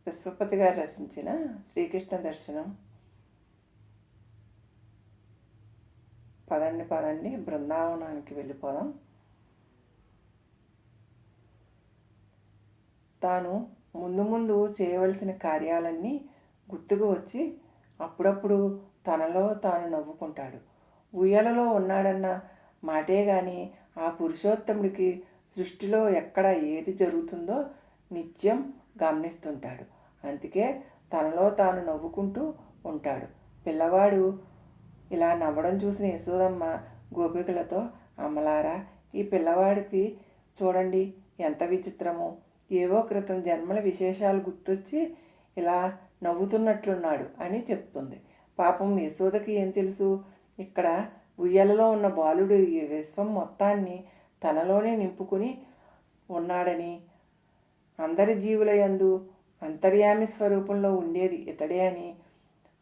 విశ్వపతి గారు రచించిన శ్రీకృష్ణ దర్శనం. పదండి పదండి బృందావనానికి వెళ్ళిపోదాం. తాను ముందు ముందు చేయవలసిన కార్యాలన్నీ గుర్తుకు వచ్చి అప్పుడప్పుడు తనలో తాను నవ్వుకుంటాడు. ఉయ్యాలలో ఉన్నాడన్న మాటే గాని ఆ పురుషోత్తముడికి సృష్టిలో ఎక్కడ ఏది జరుగుతుందో నిత్యం గమనిస్తుంటాడు. అందుకే తనలో తాను నవ్వుకుంటూ ఉంటాడు. పిల్లవాడు ఇలా నవ్వడం చూసిన యశోదమ్మ గోపికలతో, అమ్మలారా, ఈ పిల్లవాడికి చూడండి ఎంత విచిత్రమో, ఏవో క్రితం జన్మల విశేషాలు గుర్తొచ్చి ఇలా నవ్వుతున్నట్లున్నాడు అని చెప్తుంది. పాపం యశోదకి ఏం తెలుసు, ఇక్కడ ఉయ్యాలలో ఉన్న బాలుడు ఈ విశ్వం మొత్తాన్ని తనలోనే నింపుకుని ఉన్నాడని, అందరి జీవుల యందు అంతర్యామి స్వరూపంలో ఉండేది ఇతడే అని,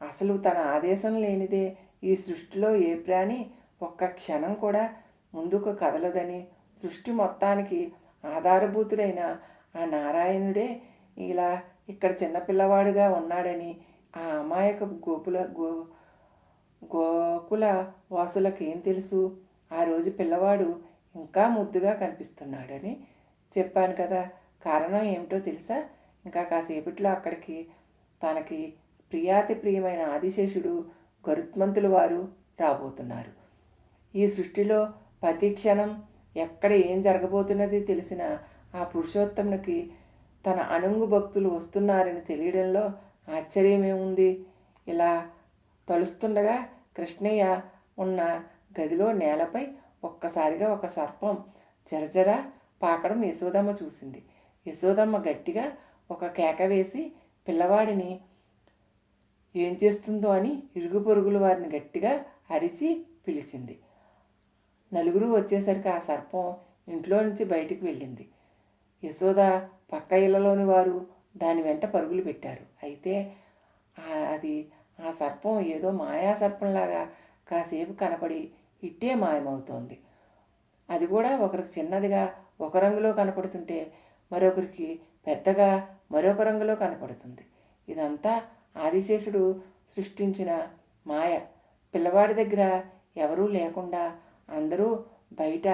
అసలు తన ఆదేశం లేనిదే ఈ సృష్టిలో ఏ ప్రాణి ఒక్క క్షణం కూడా ముందుకు కదలదని, సృష్టి మొత్తానికి ఆధారభూతుడైన ఆ నారాయణుడే ఇలా ఇక్కడ చిన్నపిల్లవాడుగా ఉన్నాడని ఆ అమాయక గోకుల వాసులకేం తెలుసు. ఆ రోజు పిల్లవాడు ఇంకా ముద్దుగా కనిపిస్తున్నాడని చెప్పాను కదా. కారణం ఏమిటో తెలుసా? ఇంకా కాసేపట్లో అక్కడికి తనకి ప్రియాతి ప్రియమైన ఆదిశేషుడు గరుత్మంతుల వారు రాబోతున్నారు. ఈ సృష్టిలో ప్రతి క్షణం ఎక్కడ ఏం జరగబోతున్నది తెలిసిన ఆ పురుషోత్తమునికి తన అనుంగు భక్తులు వస్తున్నారని తెలియడంలో ఆశ్చర్యమేముంది. ఇలా తలుస్తుండగా కృష్ణయ్య ఉన్న గదిలో నేలపై ఒక్కసారిగా ఒక సర్పం జరజర పాకడం యశోదమ్మ చూసింది. యశోదమ్మ గట్టిగా ఒక కేక వేసి పిల్లవాడిని ఏం చేస్తుందో అని ఇరుగు పొరుగుల వారిని గట్టిగా అరిచి పిలిచింది. నలుగురు వచ్చేసరికి ఆ సర్పం ఇంట్లో నుంచి బయటికి వెళ్ళింది. యశోద పక్క ఇళ్లలోని వారు దాని వెంట పరుగులు పెట్టారు. అయితే అది ఆ సర్పం ఏదో మాయా సర్పంలాగా కాసేపు కనపడి ఇట్టే మాయమవుతోంది. అది కూడా ఒకరికి చిన్నదిగా ఒక రంగులో కనపడుతుంటే మరొకరికి పెద్దగా మరొక రంగులో కనపడుతుంది. ఇదంతా ఆదిశేషుడు సృష్టించిన మాయ. పిల్లవాడి దగ్గర ఎవరూ లేకుండా అందరూ బయట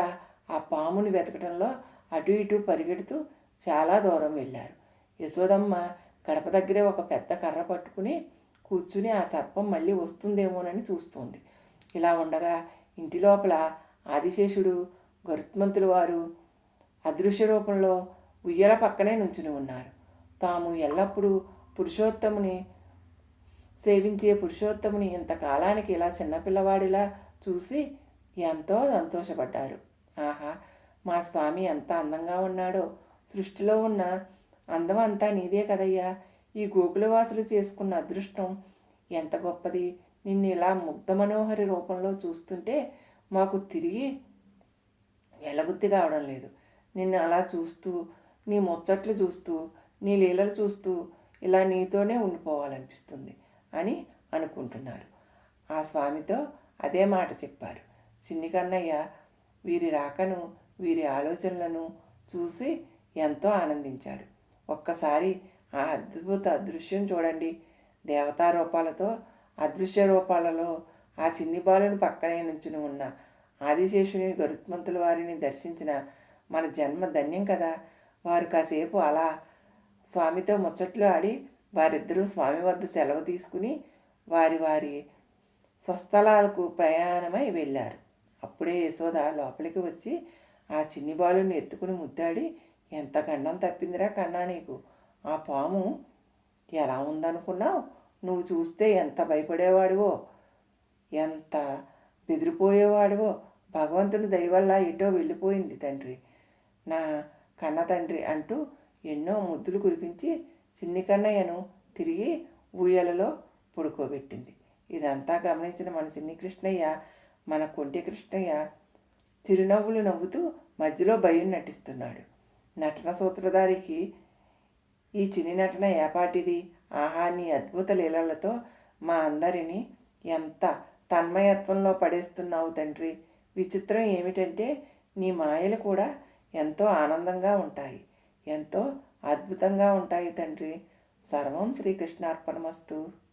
ఆ పాముని వెతకటంలో అటు ఇటు పరిగెడుతూ చాలా దూరం వెళ్ళారు. యశోదమ్మ గడప దగ్గరే ఒక పెద్ద కర్ర పట్టుకుని కూర్చుని ఆ సర్పం మళ్ళీ వస్తుందేమోనని చూస్తోంది. ఇలా ఉండగా ఇంటి లోపల ఆదిశేషుడు గరుత్మంతుల వారు అదృశ్య రూపంలో ఉయ్యల పక్కనే నుంచుని ఉన్నారు. తాము ఎల్లప్పుడూ పురుషోత్తముని సేవించే పురుషోత్తముని ఇంతకాలానికి ఇలా చిన్నపిల్లవాడిలా చూసి ఎంతో సంతోషపడ్డారు. ఆహా, మా స్వామి ఎంత అందంగా ఉన్నాడో, సృష్టిలో ఉన్న అందం అంతా నీదే కదయ్యా, ఈ గోకులవాసులు చేసుకున్న అదృష్టం ఎంత గొప్పది. నిన్ను ఇలా ముగ్ధ మనోహరి రూపంలో చూస్తుంటే మాకు తిరిగి వెలబుద్ధి కావడం లేదు. నిన్ను అలా చూస్తూ, నీ ముచ్చట్లు చూస్తూ, నీ లీలలు చూస్తూ ఇలా నీతోనే ఉండిపోవాలనిపిస్తుంది అని అనుకుంటున్నారు. ఆ స్వామితో అదే మాట చెప్పారు. చిన్ని కన్నయ్య వీరి రాకను, వీరి ఆలోచనలను చూసి ఎంతో ఆనందించాడు. ఒక్కసారి ఆ అద్భుత అదృశ్యం చూడండి. దేవతా రూపాలతో అదృశ్య రూపాలలో ఆ చిన్ని బాలుని పక్కనే నుంచుని ఉన్న ఆదిశేషుని గరుత్మంతుల వారిని దర్శించిన మన జన్మ ధన్యం కదా. వారు కాసేపు అలా స్వామితో ముచ్చట్లు ఆడి వారిద్దరూ స్వామి వద్ద సెలవు తీసుకుని వారి వారి స్వస్థలాలకు ప్రయాణమై వెళ్ళారు. అప్పుడే యశోద లోపలికి వచ్చి ఆ చిన్ని బాలుని ఎత్తుకుని ముద్దాడి, ఎంత గండం తప్పిందిరా కన్నా నీకు, ఆ పాము ఎలా ఉందనుకున్నావు, నువ్వు చూస్తే ఎంత భయపడేవాడివో, ఎంత బెదిరిపోయేవాడివో, భగవంతుని దయవల్ల ఎటో వెళ్ళిపోయింది తండ్రి, నా కన్న తండ్రి అంటూ ఎన్నో ముద్దులు కురిపించి చిన్ని కన్నయ్యను తిరిగి ఊయలలో పడుకోబెట్టింది. ఇదంతా గమనించిన మన చిన్ని కృష్ణయ్య, మన కొంటి కృష్ణయ్య చిరునవ్వులు నవ్వుతూ మధ్యలో భయం నటిస్తున్నాడు. నటన సూత్రధారికి ఈ చిన్ని నటన ఏపాటిది, ఆహా, నీ అద్భుత లీలలతో మా అందరినీ ఎంత తన్మయత్వంలో పడేస్తున్నావు తండ్రి. విచిత్రం ఏమిటంటే నీ మాయలు కూడా ఎంతో ఆనందంగా ఉంటాయి, ఎంతో అద్భుతంగా ఉంటాయి తండ్రి. సర్వం శ్రీకృష్ణార్పణమస్తు.